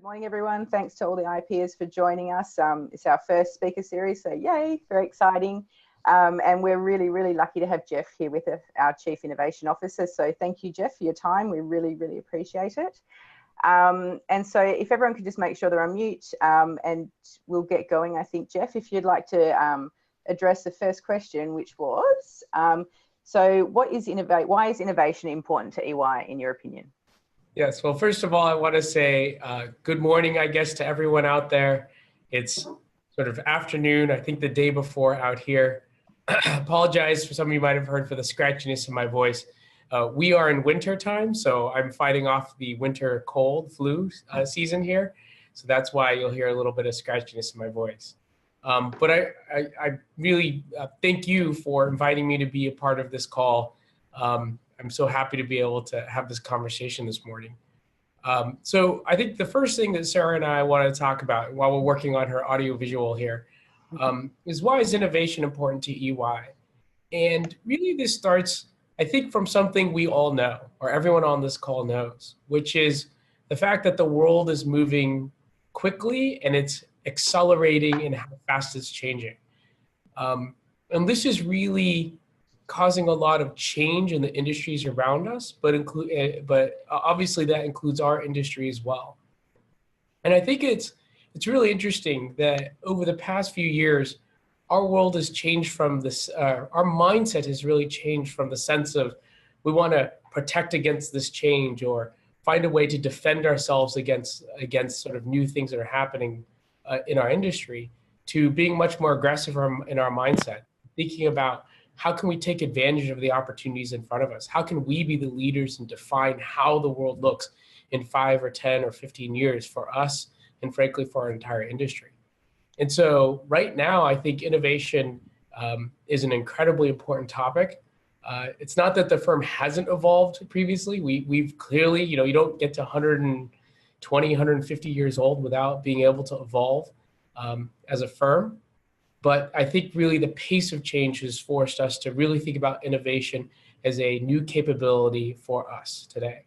Morning, everyone. Thanks to all the IPers for joining us. It's our first speaker series, so yay, very exciting. And we're really, really lucky to have Jeff here with us, our Chief Innovation Officer. So thank you, Jeff, for your time. We really, really appreciate it. And so if everyone could just make sure they're on mute, and we'll get going. I think, Jeff, if you'd like to address the first question, which was, so why is innovation important to EY, in your opinion? Yes, well, first of all, I want to say good morning, I guess, to everyone out there. It's sort of afternoon, I think the day before out here. Apologize for some of you might have heard for the scratchiness in my voice. We are in winter time, so I'm fighting off the winter cold flu season here. So that's why you'll hear a little bit of scratchiness in my voice. But I really thank you for inviting me to be a part of this call. I'm so happy to be able to have this conversation this morning. So I think the first thing that Sarah and I want to talk about while we're working on her audiovisual here is why is innovation important to EY? And really this starts, I think, from something we all know, or everyone on this call knows, which is the fact that the world is moving quickly and it's accelerating in how fast it's changing. And this is really causing a lot of change in the industries around us, but obviously that includes our industry as well. And I think it's really interesting that over the past few years, our world has changed from this, our mindset has really changed from the sense of we want to protect against this change or find a way to defend ourselves against sort of new things that are happening in our industry, to being much more aggressive in our mindset, thinking about how can we take advantage of the opportunities in front of us? How can we be the leaders and define how the world looks in 5 or 10 or 15 years for us and frankly for our entire industry? And so right now, I think innovation is an incredibly important topic. It's not that the firm hasn't evolved previously. We've clearly, you don't get to 120, 150 years old without being able to evolve as a firm. But I think really the pace of change has forced us to really think about innovation as a new capability for us today.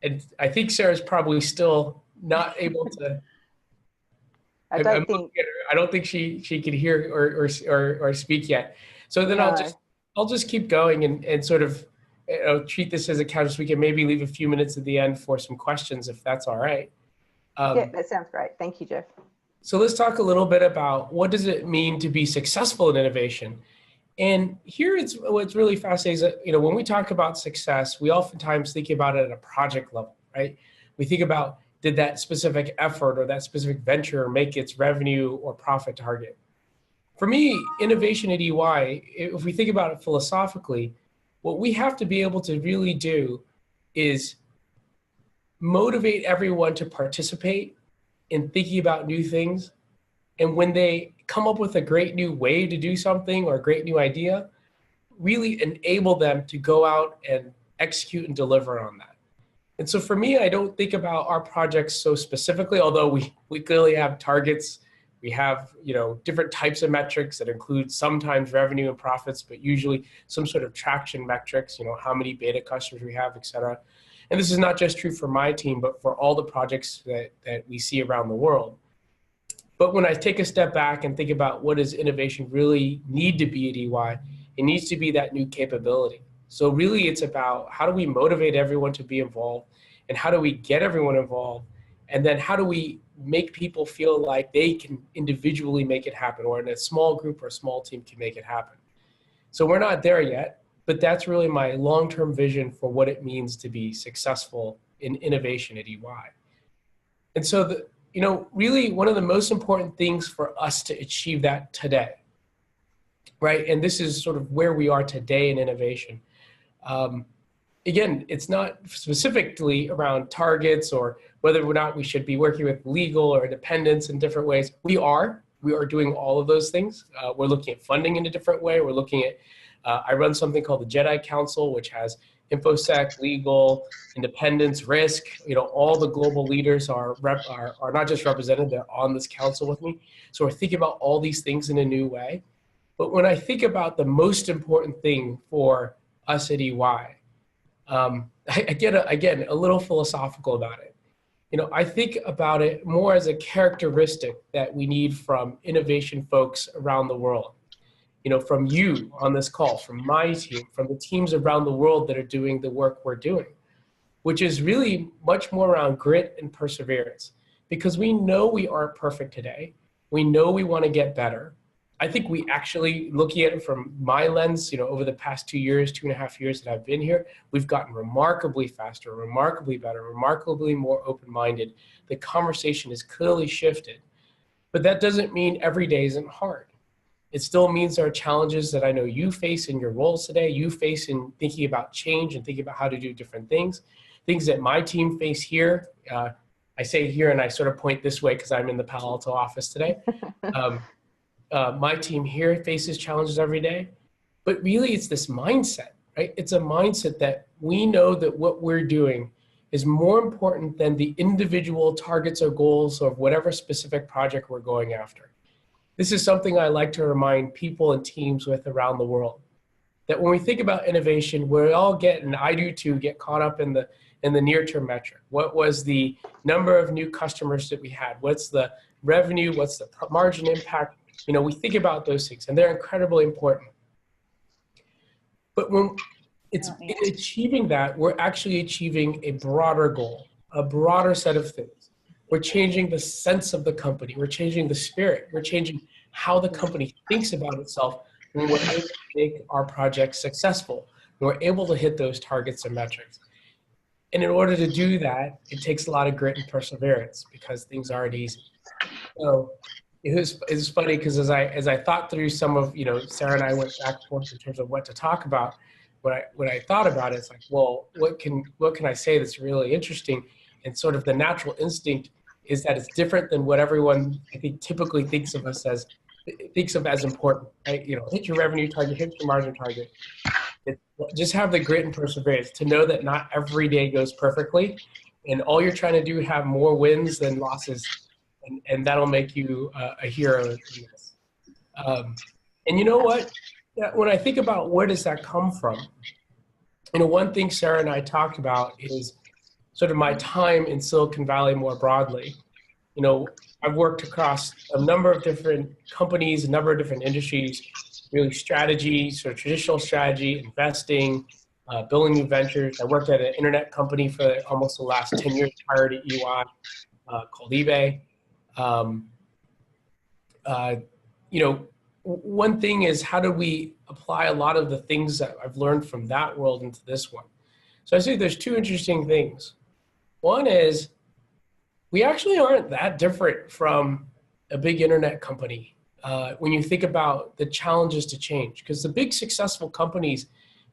And I think Sarah's probably still not able to. I don't think she can hear or speak yet. So then no. I'll just keep going and sort of treat this as a couch. We can maybe leave a few minutes at the end for some questions if that's all right. Yeah, that sounds great. Thank you, Jeff. So let's talk a little bit about what does it mean to be successful in innovation. And here what's really fascinating is that, when we talk about success, we oftentimes think about it at a project level, right? We think about, did that specific effort or that specific venture make its revenue or profit target? For me, innovation at EY, if we think about it philosophically, what we have to be able to really do is motivate everyone to participate in thinking about new things. And when they come up with a great new way to do something or a great new idea, really enable them to go out and execute and deliver on that. And so for me, I don't think about our projects so specifically, although we clearly have targets. We have, different types of metrics that include sometimes revenue and profits, but usually some sort of traction metrics, how many beta customers we have, et cetera. And this is not just true for my team, but for all the projects that we see around the world. But when I take a step back and think about what does innovation really need to be at EY, it needs to be that new capability. So really it's about how do we motivate everyone to be involved, and how do we get everyone involved, and then how do we make people feel like they can individually make it happen, or in a small group or a small team can make it happen. So we're not there yet. But that's really my long-term vision for what it means to be successful in innovation at EY. And so, really one of the most important things for us to achieve that today, right? And this is sort of where we are today in innovation. Again, it's not specifically around targets or whether or not we should be working with legal or independence in different ways. We are doing all of those things. We're looking at funding in a different way. We're looking at I run something called the JEDI Council, which has InfoSec, legal, independence, risk. All the global leaders are not just represented, they're on this council with me. So we're thinking about all these things in a new way. But when I think about the most important thing for us at EY, I get, again, a little philosophical about it. I think about it more as a characteristic that we need from innovation folks around the world. From you on this call, from my team, from the teams around the world that are doing the work we're doing, which is really much more around grit and perseverance. Because we know we aren't perfect today. We know we want to get better. I think we actually, looking at it from my lens, over the past 2 years, 2.5 years that I've been here, we've gotten remarkably faster, remarkably better, remarkably more open-minded. The conversation has clearly shifted. But that doesn't mean every day isn't hard. It still means there are challenges that I know you face in your roles today, you face in thinking about change and thinking about how to do different things that my team face here. I say here, and I sort of point this way because I'm in the Palo Alto office today. My team here faces challenges every day, but really it's this mindset, right? It's a mindset that we know that what we're doing is more important than the individual targets or goals of whatever specific project we're going after. This is something I like to remind people and teams with around the world, that when we think about innovation, we all get, and I do too, get caught up in the near-term metric. What was the number of new customers that we had? What's the revenue? What's the margin impact? We think about those things, and they're incredibly important. But when it's in achieving that, we're actually achieving a broader goal, a broader set of things. We're changing the sense of the company. We're changing the spirit. We're changing how the company thinks about itself when we're able to make our projects successful. We're able to hit those targets and metrics. And in order to do that, it takes a lot of grit and perseverance because things aren't easy. So it's funny because as I thought through some of, Sarah and I went back and forth in terms of what to talk about. When I thought about it, it's like, well, what can I say that's really interesting? And sort of the natural instinct is that it's different than what everyone, I think, typically thinks of as important. Right? Hit your revenue target, hit your margin target. Just have the grit and perseverance to know that not every day goes perfectly, and all you're trying to do is have more wins than losses, and that'll make you a hero in this. And you know what? When I think about where does that come from, one thing Sarah and I talked about is sort of my time in Silicon Valley more broadly. I've worked across a number of different companies, a number of different industries, really strategy, sort of traditional strategy, investing, building new ventures. I worked at an internet company for almost the last 10 years prior to EY called eBay. One thing is, how do we apply a lot of the things that I've learned from that world into this one? So I see there's two interesting things. One is we actually aren't that different from a big internet company when you think about the challenges to change, because the big successful companies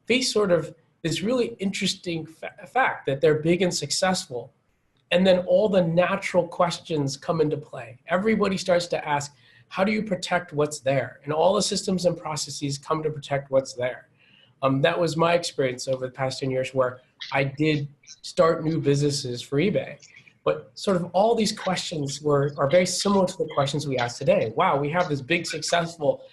face sort of this really interesting fact that they're big and successful, and then all the natural questions come into play. Everybody starts to ask, how do you protect what's there? And all the systems and processes come to protect what's there. That was my experience over the past 10 years where I did start new businesses for eBay. But sort of all these questions are very similar to the questions we ask today. Wow, we have this big, successful,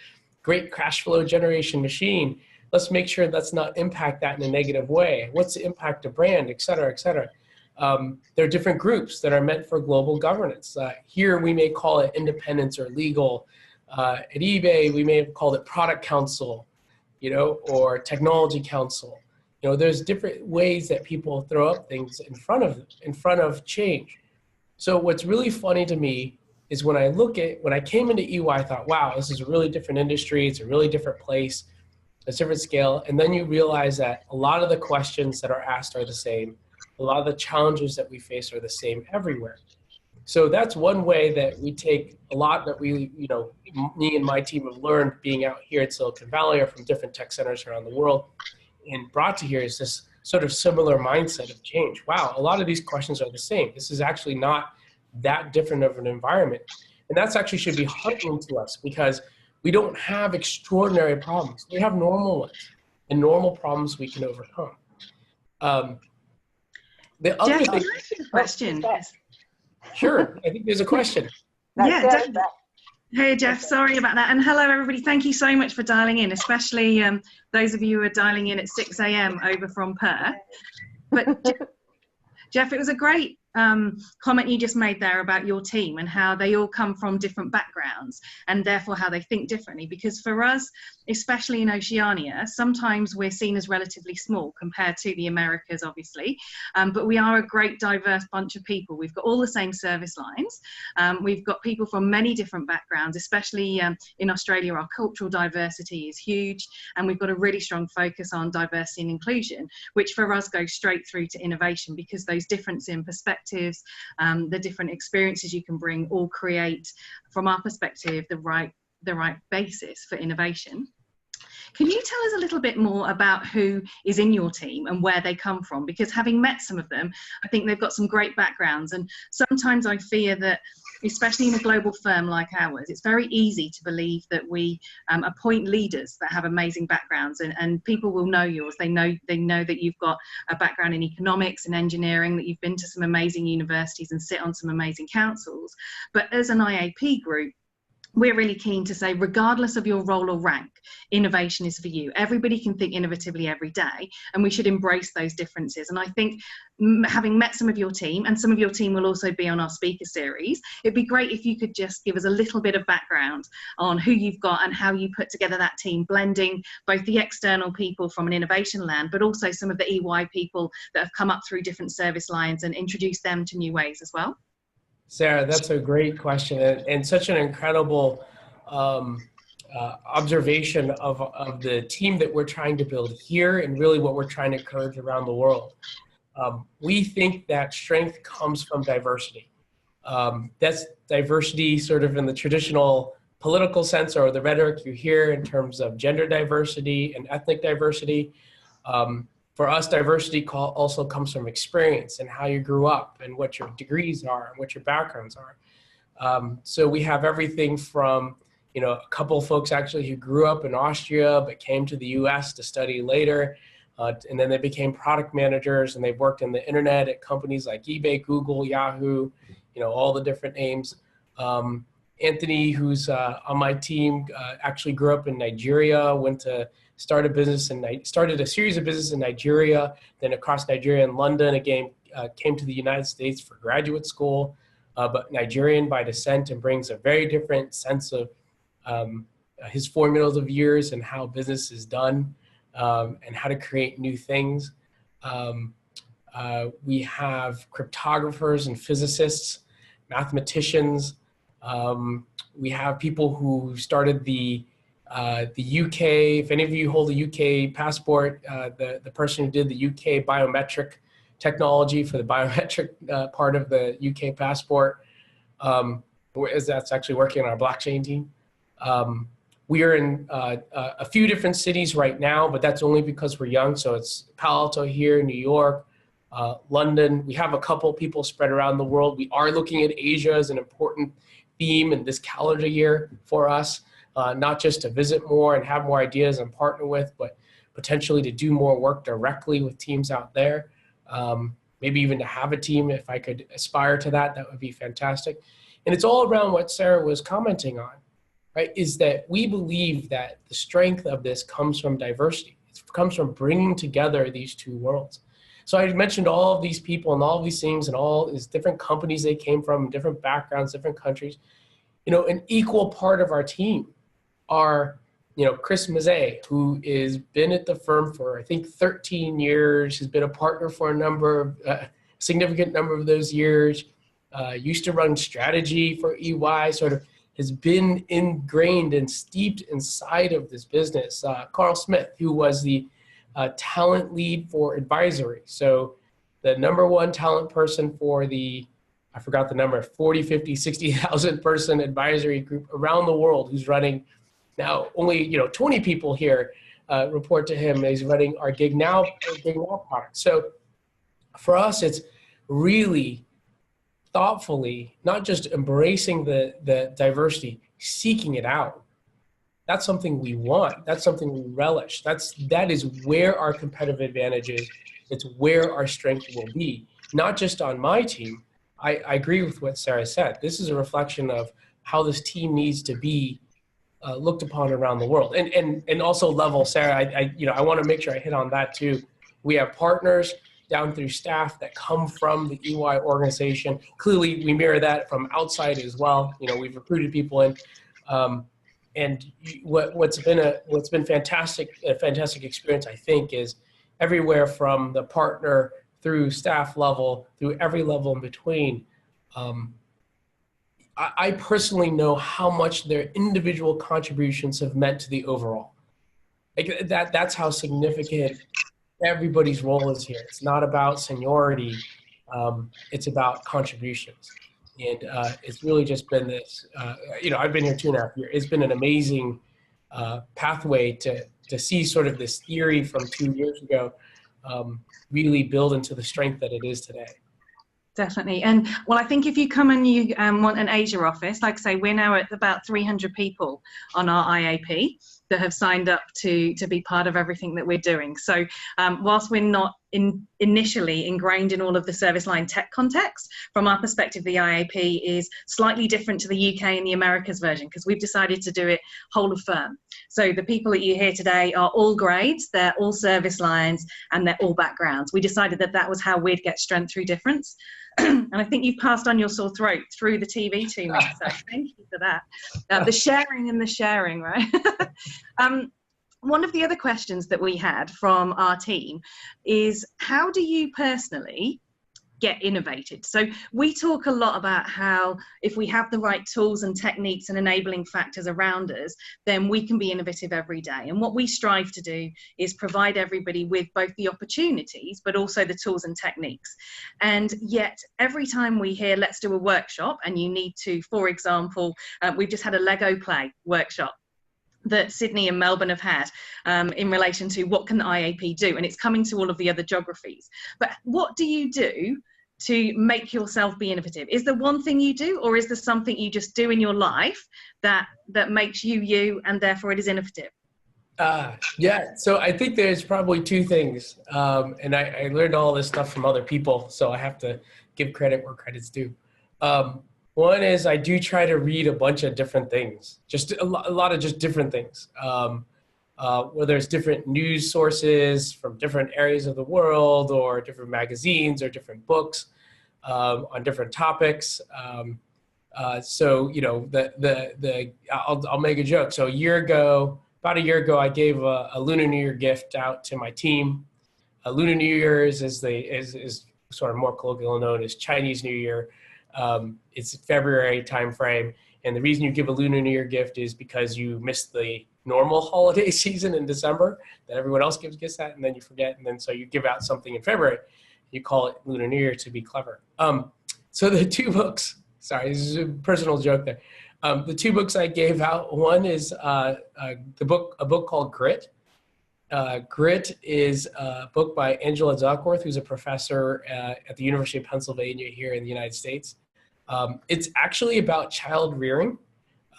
great cash flow generation machine. Let's make sure let's not impact that in a negative way. What's the impact of brand, et cetera, et cetera. There are different groups that are meant for global governance. Here we may call it independence or legal. At eBay, we may have called it product council, or technology council. There's different ways that people throw up things in front of change. So what's really funny to me is when I came into EY, I thought, wow, this is a really different industry. It's a really different place, a different scale. And then you realize that a lot of the questions that are asked are the same. A lot of the challenges that we face are the same everywhere. So that's one way that we take a lot that we, me and my team have learned being out here at Silicon Valley or from different tech centers around the world, and brought to here is this sort of similar mindset of change. Wow, a lot of these questions are the same. This is actually not that different of an environment. And that's actually should be heartening to us because we don't have extraordinary problems. We have normal ones and normal problems we can overcome. The other Jeff, thing, can I ask you a question? Sure, I think there's a question. Yeah, definitely. Hey, Jeff, sorry about that. And hello, everybody. Thank you so much for dialing in, especially those of you who are dialing in at 6 a.m. over from Perth. But Jeff, it was a great comment you just made there about your team and how they all come from different backgrounds and therefore how they think differently. Because for us, especially in Oceania, sometimes we're seen as relatively small compared to the Americas, obviously, but we are a great diverse bunch of people. We've got all the same service lines. We've got people from many different backgrounds, especially in Australia. Our cultural diversity is huge, and we've got a really strong focus on diversity and inclusion, which for us goes straight through to innovation, because those differences in perspectives, the different experiences you can bring, all create, from our perspective, the right basis for innovation. Can you tell us a little bit more about who is in your team and where they come from? Because having met some of them, I think they've got some great backgrounds, and sometimes I fear that, especially in a global firm like ours, it's very easy to believe that we appoint leaders that have amazing backgrounds, and people will know yours. They know that you've got a background in economics and engineering, that you've been to some amazing universities and sit on some amazing councils. But as an IAP group, we're really keen to say, regardless of your role or rank, innovation is for you. Everybody can think innovatively every day, and we should embrace those differences. And I think, having met some of your team, and some of your team will also be on our speaker series, it'd be great if you could just give us a little bit of background on who you've got and how you put together that team, blending both the external people from an innovation land, but also some of the EY people that have come up through different service lines, and introduce them to new ways as well. Sarah, that's a great question, and such an incredible observation of the team that we're trying to build here, and really what we're trying to encourage around the world. We think that strength comes from diversity. That's diversity sort of in the traditional political sense, or the rhetoric you hear in terms of gender diversity and ethnic diversity. For us, diversity also comes from experience and how you grew up and what your degrees are and what your backgrounds are. So we have everything from, a couple of folks actually who grew up in Austria but came to the US to study later, and then they became product managers, and they've worked in the internet at companies like eBay, Google, Yahoo, all the different names. Anthony, who's on my team, actually grew up in Nigeria, went to start a business and started a series of businesses in Nigeria, then across Nigeria and London, again, came to the United States for graduate school, but Nigerian by descent, and brings a very different sense of his formative of years and how business is done, and how to create new things. We have cryptographers and physicists, mathematicians. We have people who started the UK. If any of you hold a UK passport, the person who did the UK biometric technology for the biometric part of the UK passport, that's actually working on our blockchain team. We are in a few different cities right now, but that's only because we're young. So it's Palo Alto here, New York, London. We have a couple people spread around the world. We are looking at Asia as an important theme in this calendar year for us. Not just to visit more and have more ideas and partner with, but potentially to do more work directly with teams out there. Maybe even to have a team, if I could aspire to that, that would be fantastic. And it's all around what Sarah was commenting on, right? Is that we believe that the strength of this comes from diversity. It comes from bringing together these two worlds. So I mentioned all of these people and all of these things and all these different companies they came from, different backgrounds, different countries. An equal part of our team are, Chris Mazzei, who has been at the firm for, I think, 13 years, has been a partner for a significant number of those years, used to run strategy for EY, sort of has been ingrained and steeped inside of this business. Carl Smith, who was the talent lead for advisory. So the #1 talent person for I forgot the number, 40, 50, 60,000 person advisory group around the world, who's running now only 20 people here report to him. He's running our Gig Now product. So for us, it's really thoughtfully, not just embracing the diversity, seeking it out. That's something we want. That's something we relish. That is where our competitive advantage is. It's where our strength will be. Not just on my team. I agree with what Sarah said. This is a reflection of how this team needs to be looked upon around the world, and also level. Sarah, I want to make sure I hit on that too. We have partners down through staff that come from the EY organization. Clearly, we mirror that from outside as well. You know, we've recruited people in. And what's been fantastic, a fantastic experience, I think, is everywhere from the partner through staff level, through every level in between. I personally know how much their individual contributions have meant to the overall. Like that's how significant everybody's role is here. It's not about seniority. It's about contributions. And it's really just been this, you know, I've been here 2.5 years. It's been an amazing pathway to see sort of this theory from 2 years ago really build into the strength that it is today. Definitely. And well, I think if you come and you want an Asia office, like I say, we're now at about 300 people on our IAP that have signed up to be part of everything that we're doing. So whilst we're not initially ingrained in all of the service line tech context, from our perspective, the IAP is slightly different to the UK and the Americas version because we've decided to do it whole of firm. So the people that you hear today are all grades, they're all service lines, and they're all backgrounds. We decided that that was how we'd get strength through difference. And I think you've passed on your sore throat through the TV to me, so thank you for that. The sharing, right? One of the other questions that we had from our team is, how do you personally get innovated? So we talk a lot about how if we have the right tools and techniques and enabling factors around us, then we can be innovative every day. And what we strive to do is provide everybody with both the opportunities, but also the tools and techniques. And yet every time we hear, let's do a workshop, and you need to, for example, we've just had a Lego play workshop that Sydney and Melbourne have had in relation to what can the IAP do, and it's coming to all of the other geographies. But what do you do to make yourself be innovative? Is there one thing you do, or is there something you just do in your life that makes you you, and therefore it is innovative? Yeah, so I think there's probably two things, and I learned all this stuff from other people, so I have to give credit where credit's due. One is I do try to read a bunch of different things, just a lot of just different things. Whether it's different news sources from different areas of the world, or different magazines, or different books on different topics. So you know, I'll make a joke. So about a year ago, I gave a Lunar New Year gift out to my team. Lunar New Year's is sort of more colloquially known as Chinese New Year. It's February timeframe, and the reason you give a Lunar New Year gift is because you missed the normal holiday season in December that everyone else gives gifts at, and then you forget, and then so you give out something in February. You call it Lunar New Year to be clever. So the two books, sorry, this is a personal joke there. The two books I gave out, one is a book called Grit. Grit is a book by Angela Duckworth, who's a professor at the University of Pennsylvania here in the United States. It's actually about child rearing.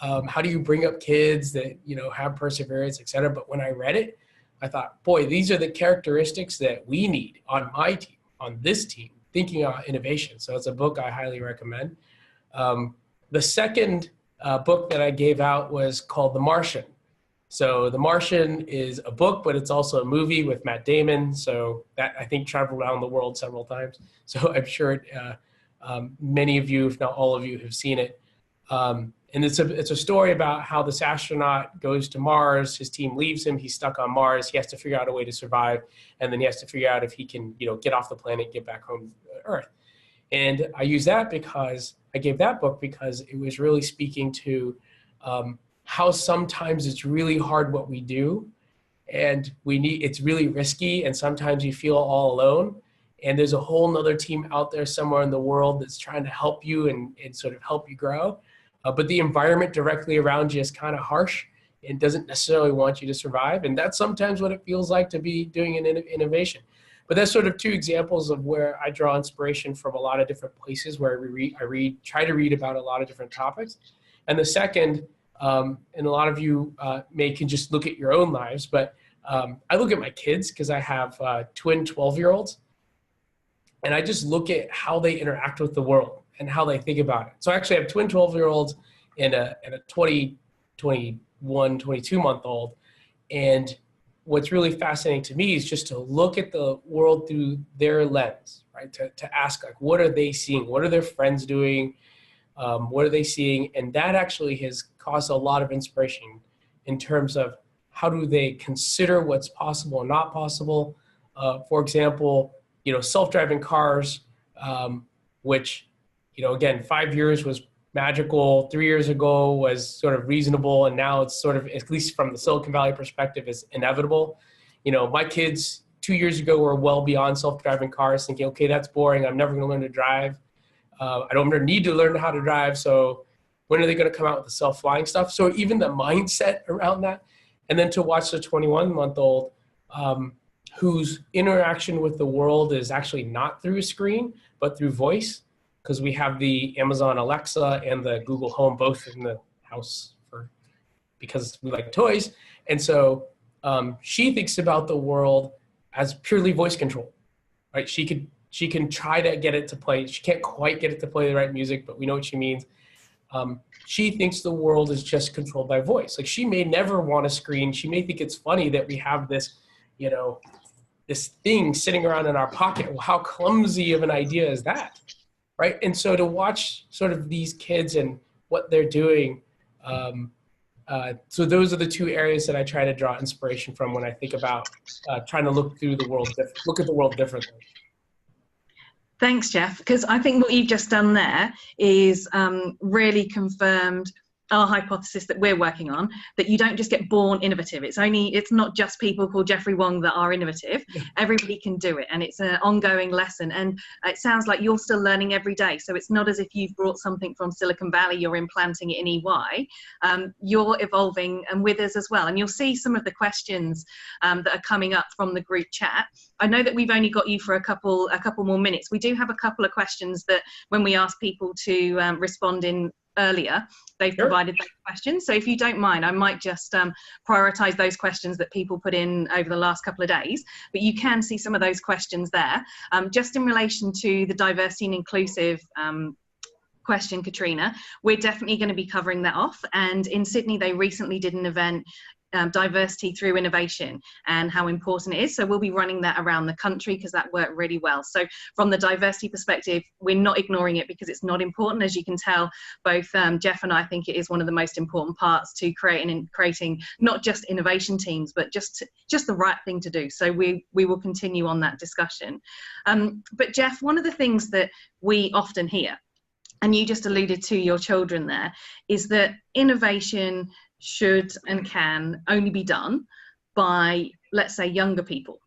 How do you bring up kids that, you know, have perseverance, et cetera? But when I read it, I thought, boy, these are the characteristics that we need on my team, on this team, thinking about innovation. So it's a book I highly recommend. The second book that I gave out was called The Martian. So The Martian is a book, but it's also a movie with Matt Damon. So that, I think, traveled around the world several times. So I'm sure many of you, if not all of you, have seen it. And it's a story about how this astronaut goes to Mars. His team leaves him. He's stuck on Mars. He has to figure out a way to survive. And then he has to figure out if he can, you know, get off the planet, get back home to Earth. And I use that because I gave that book because it was really speaking to how sometimes it's really hard what we do, and it's really risky, and sometimes you feel all alone, and there's a whole nother team out there somewhere in the world that's trying to help you and sort of help you grow, but the environment directly around you is kind of harsh and doesn't necessarily want you to survive, and that's sometimes what it feels like to be doing an innovation. But that's sort of two examples of where I draw inspiration from a lot of different places where I try to read about a lot of different topics. And the second, and a lot of you can just look at your own lives, but I look at my kids because I have twin 12-year-olds, and I just look at how they interact with the world and how they think about it. So I actually have twin 12-year-olds and a 21, 22-month-old, and what's really fascinating to me is just to look at the world through their lens, right? To ask, like, what are they seeing? What are their friends doing? What are they seeing? And that actually has caused a lot of inspiration in terms of how do they consider what's possible and not possible. For example, self-driving cars, which, again, 5 years was magical, 3 years ago was sort of reasonable, and now it's sort of, at least from the Silicon Valley perspective, is inevitable. My kids 2 years ago were well beyond self-driving cars, thinking, okay, that's boring, I'm never going to learn to drive. I don't need to learn how to drive, so when are they going to come out with the self-flying stuff? So even the mindset around that, and then to watch the 21-month-old whose interaction with the world is actually not through a screen, but through voice, because we have the Amazon Alexa and the Google Home both in the house because we like toys. And so she thinks about the world as purely voice control, right? She can try to get it to play. She can't quite get it to play the right music, but we know what she means. She thinks the world is just controlled by voice. Like, she may never want a screen. She may think it's funny that we have this, this thing sitting around in our pocket. Well, how clumsy of an idea is that, right? And so to watch sort of these kids and what they're doing, so those are the two areas that I try to draw inspiration from when I think about trying to look at the world differently. Thanks, Jeff, because I think what you've just done there is really confirmed our hypothesis that we're working on, that you don't just get born innovative. It's not just people called Jeffrey Wong that are innovative. Everybody can do it, and it's an ongoing lesson. And it sounds like you're still learning every day. So it's not as if you've brought something from Silicon Valley, you're implanting it in EY. You're evolving and with us as well. And you'll see some of the questions that are coming up from the group chat. I know that we've only got you for a couple more minutes. We do have a couple of questions that when we ask people to respond in earlier, they've provided those questions. So if you don't mind, I might just prioritize those questions that people put in over the last couple of days, but you can see some of those questions there. Just in relation to the diversity and inclusive question, Katrina, we're definitely going to be covering that off. And in Sydney, they recently did an event, diversity through innovation, and how important it is. So we'll be running that around the country because that worked really well. So from the diversity perspective, we're not ignoring it because it's not important. As you can tell, both Jeff and I think it is one of the most important parts to creating not just innovation teams, but just the right thing to do. So we will continue on that discussion. But Jeff, one of the things that we often hear, and you just alluded to your children there, is that innovation should and can only be done by, let's say, younger people.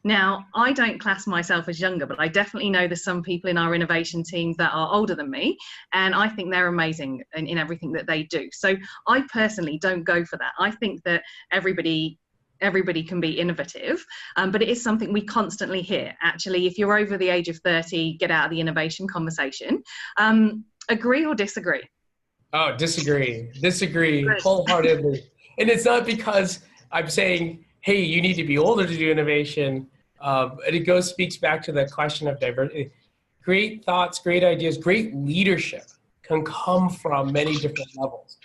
Now, I don't class myself as younger, but I definitely know there's some people in our innovation team that are older than me, and I think they're amazing in everything that they do. So I personally don't go for that. I think that everybody can be innovative, but it is something we constantly hear. Actually, if you're over the age of 30, get out of the innovation conversation. Agree or disagree? Oh, disagree wholeheartedly. And it's not because I'm saying, hey, you need to be older to do innovation. And it speaks back to the question of diversity. Great thoughts, great ideas, great leadership can come from many different levels.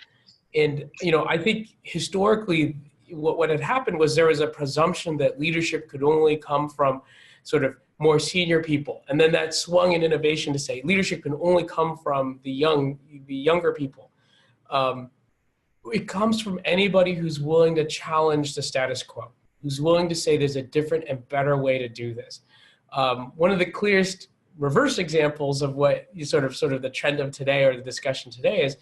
And, I think historically what had happened was there was a presumption that leadership could only come from sort of more senior people. And then that swung in innovation to say leadership can only come from the younger people. It comes from anybody who's willing to challenge the status quo, who's willing to say there's a different and better way to do this. One of the clearest reverse examples of what is sort of the trend of today, or the discussion today, is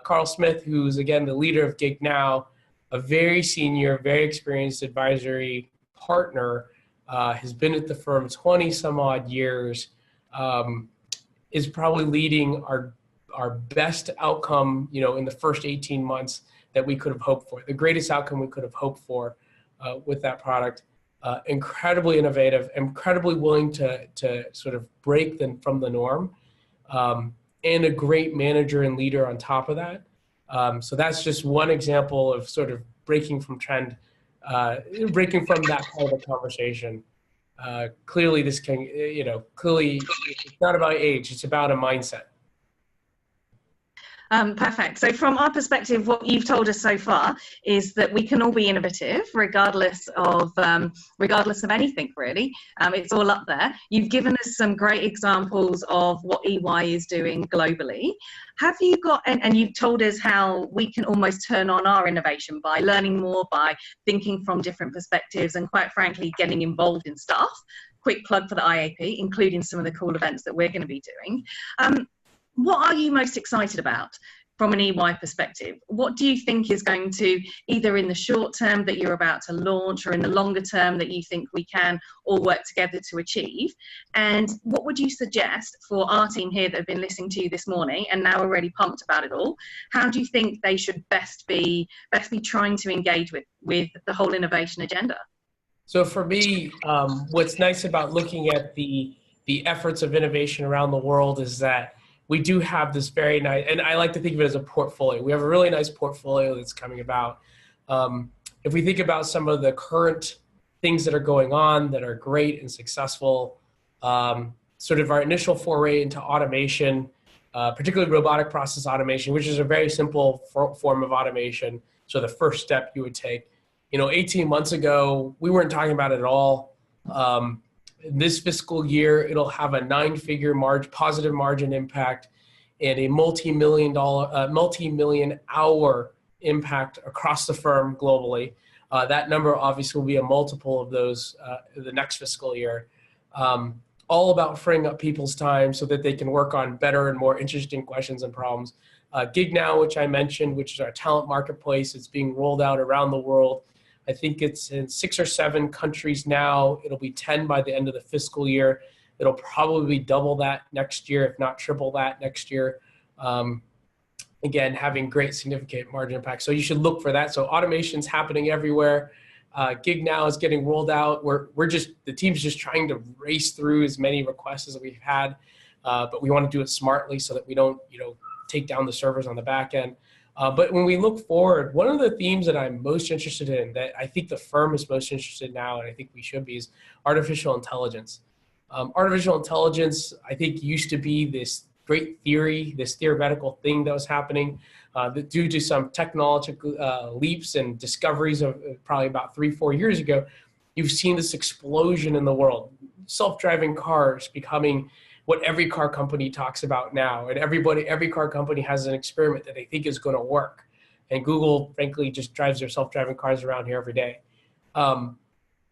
Carl Smith, who's again the leader of Gig Now, a very senior, very experienced advisory partner, has been at the firm 20 some odd years, is probably leading our best outcome, in the first 18 months that we could have hoped for, the greatest outcome we could have hoped for with that product. Incredibly innovative, incredibly willing to sort of break from the norm, and a great manager and leader on top of that. So that's just one example of sort of breaking from trend, breaking from that part of the conversation. Clearly this can, clearly it's not about age, it's about a mindset. Perfect. So from our perspective, what you've told us so far is that we can all be innovative, regardless of anything really. It's all up there. You've given us some great examples of what EY is doing globally. Have you got, and you've told us how we can almost turn on our innovation by learning more, by thinking from different perspectives, and quite frankly, getting involved in stuff. Quick plug for the IAP, including some of the cool events that we're going to be doing. What are you most excited about from an EY perspective? What do you think is going to, either in the short term that you're about to launch, or in the longer term that you think we can all work together to achieve? And what would you suggest for our team here that have been listening to you this morning and now are really pumped about it all? How do you think they should best be trying to engage with the whole innovation agenda? So for me, what's nice about looking at the efforts of innovation around the world is that we do have this very nice, and I like to think of it as a portfolio. We have a really nice portfolio that's coming about. If we think about some of the current things that are going on that are great and successful, sort of our initial foray into automation, particularly robotic process automation, which is a very simple form of automation. So the first step you would take. 18 months ago, we weren't talking about it at all. This fiscal year, it'll have a 9-figure positive margin impact and a multi-million hour impact across the firm globally. That number obviously will be a multiple of those the next fiscal year. All about freeing up people's time so that they can work on better and more interesting questions and problems. Gig Now, which I mentioned, which is our talent marketplace, it's being rolled out around the world. I think it's in 6 or 7 countries now. It'll be 10 by the end of the fiscal year. It'll probably be double that next year, if not triple that next year. Again, having great significant margin impact. So you should look for that. So automation's happening everywhere. Gig Now is getting rolled out. The team's just trying to race through as many requests as we've had, but we want to do it smartly so that we don't, take down the servers on the back end. But when we look forward, one of the themes that I'm most interested in, that I think the firm is most interested in now, and I think we should be, is artificial intelligence. Artificial intelligence, I think, used to be this great theory, this theoretical thing that was happening that due to some technological leaps and discoveries of probably about 3-4 years ago, you've seen this explosion in the world. Self-driving cars becoming what every car company talks about now. And every car company has an experiment that they think is going to work. And Google, frankly, just drives their self-driving cars around here every day. The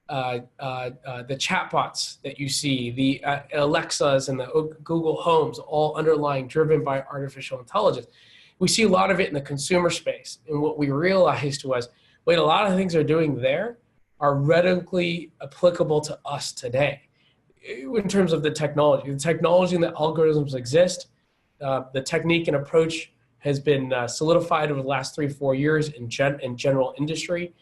chatbots that you see, the Alexas and the Google Homes, all underlying, driven by artificial intelligence. We see a lot of it in the consumer space. And what we realized was, wait, a lot of things they're doing there are readily applicable to us today. In terms of the technology and the algorithms exist, the technique and approach has been solidified over the last 3-4 years in general industry.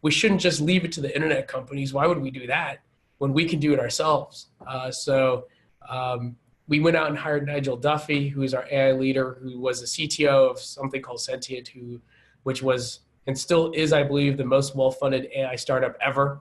We shouldn't just leave it to the internet companies. Why would we do that when we can do it ourselves? So we went out and hired Nigel Duffy, who is our AI leader, who was the CTO of something called Sentient, which was and still is, I believe, the most well-funded AI startup ever.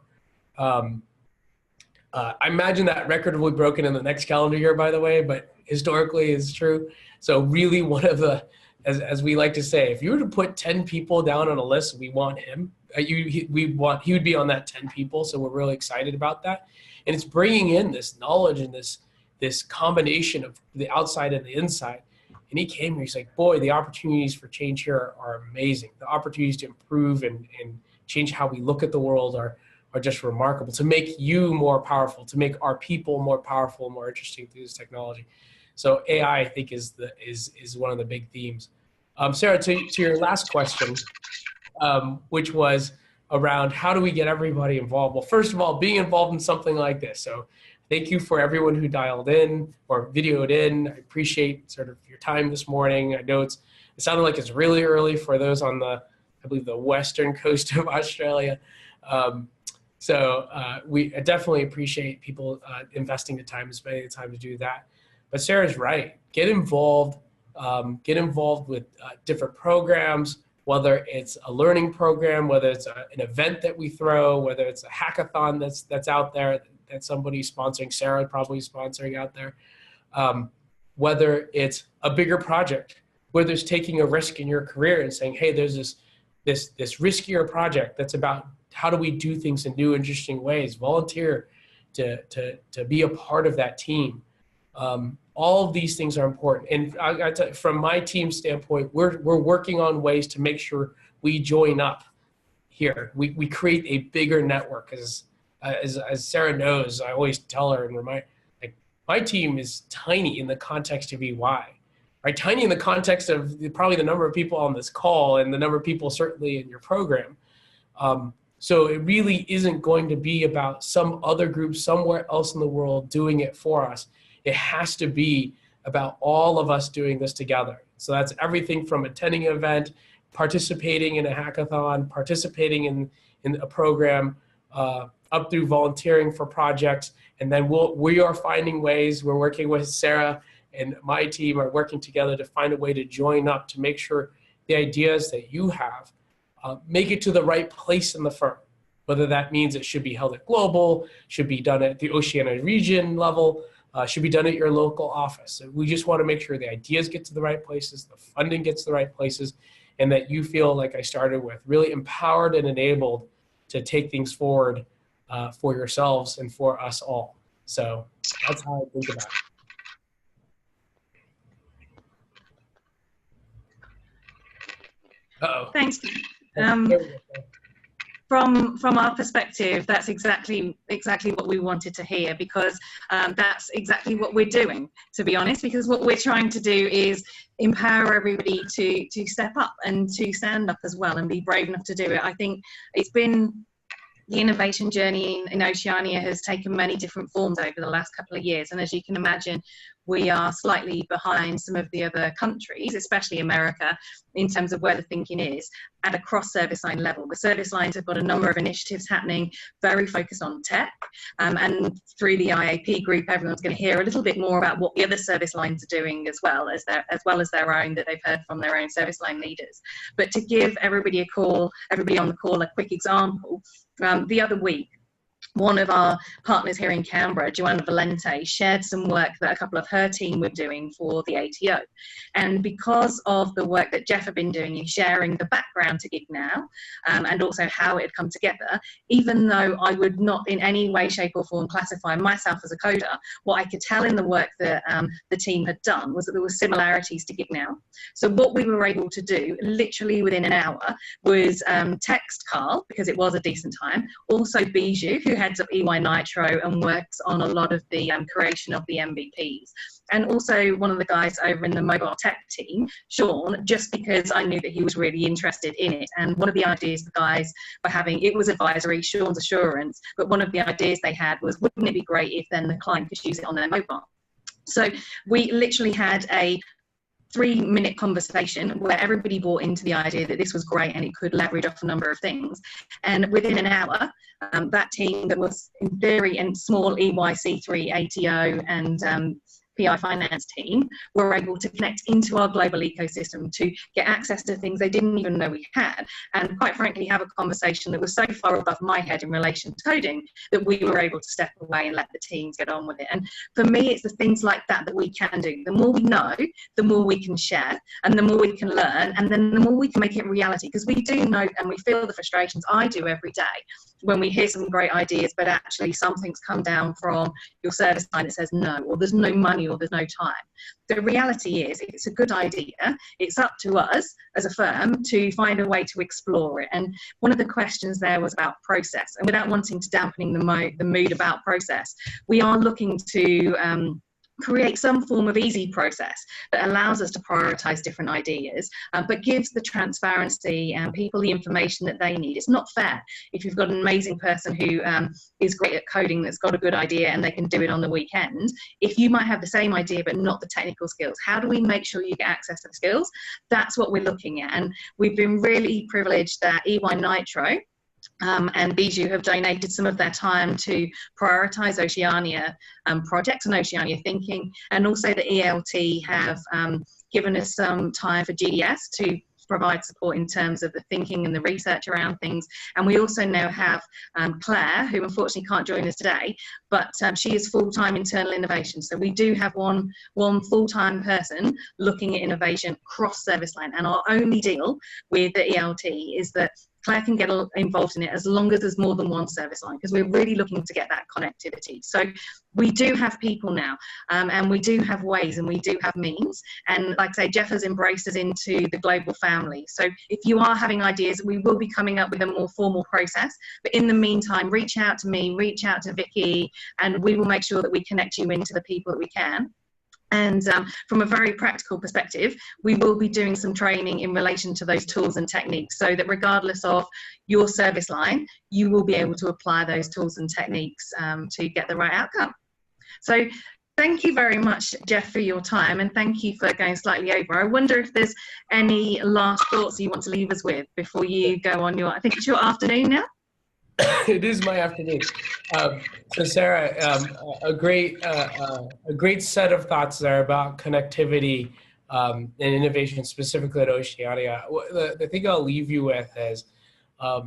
I imagine that record will be broken in the next calendar year, by the way, but historically it's true. So really one of the, as we like to say, if you were to put 10 people down on a list, we want him. He would be on that 10 people. So we're really excited about that. And it's bringing in this knowledge and this combination of the outside and the inside. And he came here, he's like, boy, the opportunities for change here are amazing. The opportunities to improve and change how we look at the world are just remarkable, to make you more powerful, to make our people more powerful, more interesting through this technology. So AI, I think, is one of the big themes. Sarah, to your last question, which was around how do we get everybody involved? Well, first of all, being involved in something like this. So thank you for everyone who dialed in or videoed in. I appreciate sort of your time this morning. I know it sounded like it's really early for those on I believe the western coast of Australia. So we definitely appreciate people investing the time and spending the time to do that. But Sarah's right. Get involved with different programs, whether it's a learning program, whether it's an event that we throw, whether it's a hackathon that's out there that somebody's sponsoring, Sarah probably sponsoring out there, whether it's a bigger project. whether it's taking a risk in your career and saying, hey, there's this riskier project that's about how do we do things in new, interesting ways, volunteer to be a part of that team. All of these things are important. And from my team standpoint, we're working on ways to make sure we join up here. We create a bigger network. As Sarah knows, I always tell her and remind, like, my team is tiny in the context of EY, right? Tiny in the context of probably the number of people on this call and the number of people certainly in your program. So it really isn't going to be about some other group somewhere else in the world doing it for us. It has to be about all of us doing this together. So that's everything from attending an event, participating in a hackathon, participating in a program, up through volunteering for projects. And then we are finding ways, we're working with Sarah and my team are working together to find a way to join up to make sure the ideas that you have make it to the right place in the firm. Whether that means it should be held at global, should be done at the Oceania region level, should be done at your local office. So we just want to make sure the ideas get to the right places, the funding gets to the right places, and that you feel, like I started with, really empowered and enabled to take things forward for yourselves and for us all. So that's how I think about it. Uh-oh. Thanks. From our perspective, that's exactly what we wanted to hear, because that's exactly what we're doing, to be honest, because what we're trying to do is empower everybody to step up and to stand up as well and be brave enough to do it. I think it's been the innovation journey in Oceania has taken many different forms over the last couple of years, and as you can imagine, we are slightly behind some of the other countries, especially America, in terms of where the thinking is at a cross-service line level. The service lines have got a number of initiatives happening, very focused on tech, and through the IAP group, everyone's going to hear a little bit more about what the other service lines are doing as well as their own, that they've heard from their own service line leaders. But to give everybody on the call, a quick example, the other week, one of our partners here in Canberra, Joanna Valente, shared some work that a couple of her team were doing for the ATO. And because of the work that Jeff had been doing in sharing the background to Gig Now, and also how it had come together, even though I would not in any way, shape or form classify myself as a coder, what I could tell in the work that the team had done was that there were similarities to Gig Now. So what we were able to do, literally within an hour, was text Carl, because it was a decent time, also Bijou, who heads up EY Nitro and works on a lot of the creation of the MVPs. And also one of the guys over in the mobile tech team, Sean, just because I knew that he was really interested in it. And one of the ideas the guys were having, it was advisory, Sean's assurance, but one of the ideas they had was, wouldn't it be great if then the client could use it on their mobile? So we literally had a 3-minute conversation where everybody bought into the idea that this was great and it could leverage off a number of things. And within an hour, that team that was in theory and small EYC3 ATO and PI finance team were able to connect into our global ecosystem to get access to things they didn't even know we had, and quite frankly have a conversation that was so far above my head in relation to coding that we were able to step away and let the teams get on with it. And for me, it's the things like that that we can do. The more we know, the more we can share, and the more we can learn, and then the more we can make it reality, because we do know and we feel the frustrations. I do every day when we hear some great ideas, but actually something's come down from your service line that says no, or there's no money, or there's no time. The reality is, if it's a good idea, it's up to us as a firm to find a way to explore it. And one of the questions there was about process, and without wanting to dampening the mood about process, we are looking to create some form of easy process that allows us to prioritize different ideas, but gives the transparency and people the information that they need. It's not fair if you've got an amazing person who is great at coding, that's got a good idea and they can do it on the weekend, if you might have the same idea but not the technical skills. How do we make sure you get access to the skills? That's what we're looking at. And we've been really privileged that EY Nitro and Bijou have donated some of their time to prioritise Oceania projects and Oceania thinking, and also the ELT have given us some time for GDS to provide support in terms of the thinking and the research around things. And we also now have Claire, who unfortunately can't join us today, but she is full-time internal innovation. So we do have one full-time person looking at innovation cross service line. And our only deal with the ELT is that Claire can get involved in it as long as there's more than one service line, because we're really looking to get that connectivity. So we do have people now, and we do have ways, and we do have means. And like I say, Jeff has embraced us into the global family. So if you are having ideas, we will be coming up with a more formal process. But in the meantime, reach out to me, reach out to Vicky, and we will make sure that we connect you into the people that we can. And from a very practical perspective, we will be doing some training in relation to those tools and techniques, so that regardless of your service line, you will be able to apply those tools and techniques to get the right outcome. So thank you very much, Jeff, for your time, and thank you for going slightly over. I wonder if there's any last thoughts you want to leave us with before you go on your, I think it's your afternoon now? It is my afternoon. So Sarah, a great set of thoughts there about connectivity and innovation, specifically at Oceania. The thing I'll leave you with is, I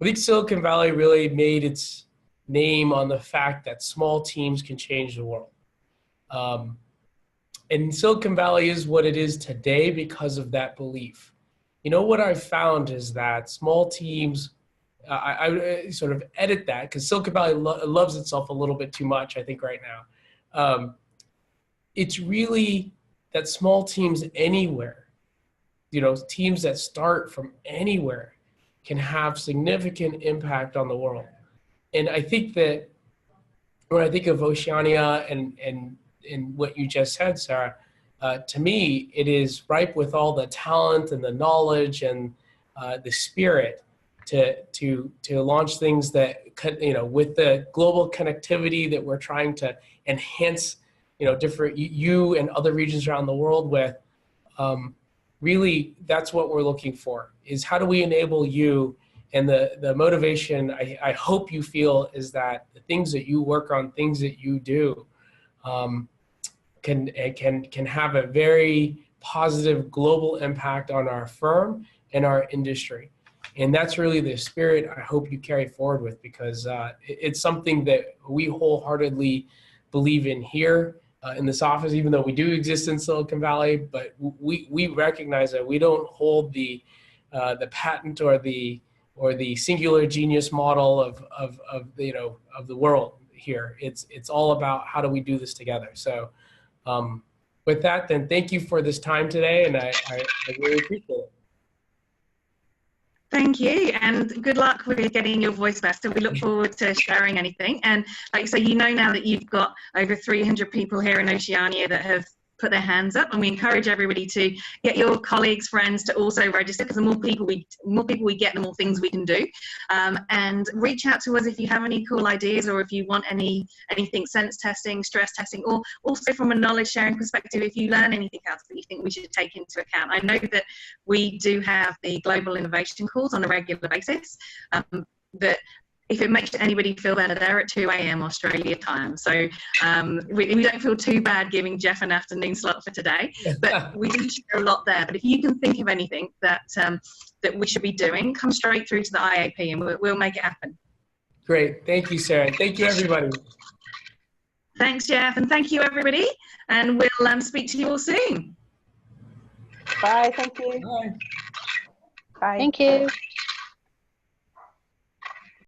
think Silicon Valley really made its name on the fact that small teams can change the world. And Silicon Valley is what it is today because of that belief. You know, what I've found is that small teams, I sort of edit that because Silicon Valley loves itself a little bit too much, I think, right now. It's really that small teams anywhere, you know, teams that start from anywhere can have significant impact on the world. And I think that when I think of Oceania and what you just said, Sarah, to me, it is ripe with all the talent and the knowledge and the spirit to launch things that, you know, with the global connectivity that we're trying to enhance, you know, different you and other regions around the world with. Really, that's what we're looking for, is how do we enable you, and the motivation I hope you feel is that the things that you work on, things that you do, can have a very positive global impact on our firm and our industry. And that's really the spirit I hope you carry forward with, because it's something that we wholeheartedly believe in here in this office, even though we do exist in Silicon Valley. But we recognize that we don't hold the patent or the singular genius model of the world here. It's all about how do we do this together. So with that, then, thank you for this time today, and I really appreciate it. Thank you, and good luck with getting your voice best. And we look forward to sharing anything. And like you say, you know now that you've got over 300 people here in Oceania that have put their hands up, and we encourage everybody to get your colleagues, friends to also register, because the more people we get, the more things we can do. And reach out to us if you have any cool ideas, or if you want anything sense testing, stress testing, or also from a knowledge sharing perspective, if you learn anything else that you think we should take into account. I know that we do have the global innovation calls on a regular basis, that if it makes anybody feel better, they're at 2 a.m. Australia time. So we don't feel too bad giving Jeff an afternoon slot for today, but we do share a lot there. But if you can think of anything that we should be doing, come straight through to the IAP and we'll make it happen. Great. Thank you, Sarah. Thank you, everybody. Thanks, Jeff. And thank you, everybody. And we'll speak to you all soon. Bye. Thank you. Bye. Bye. Thank you.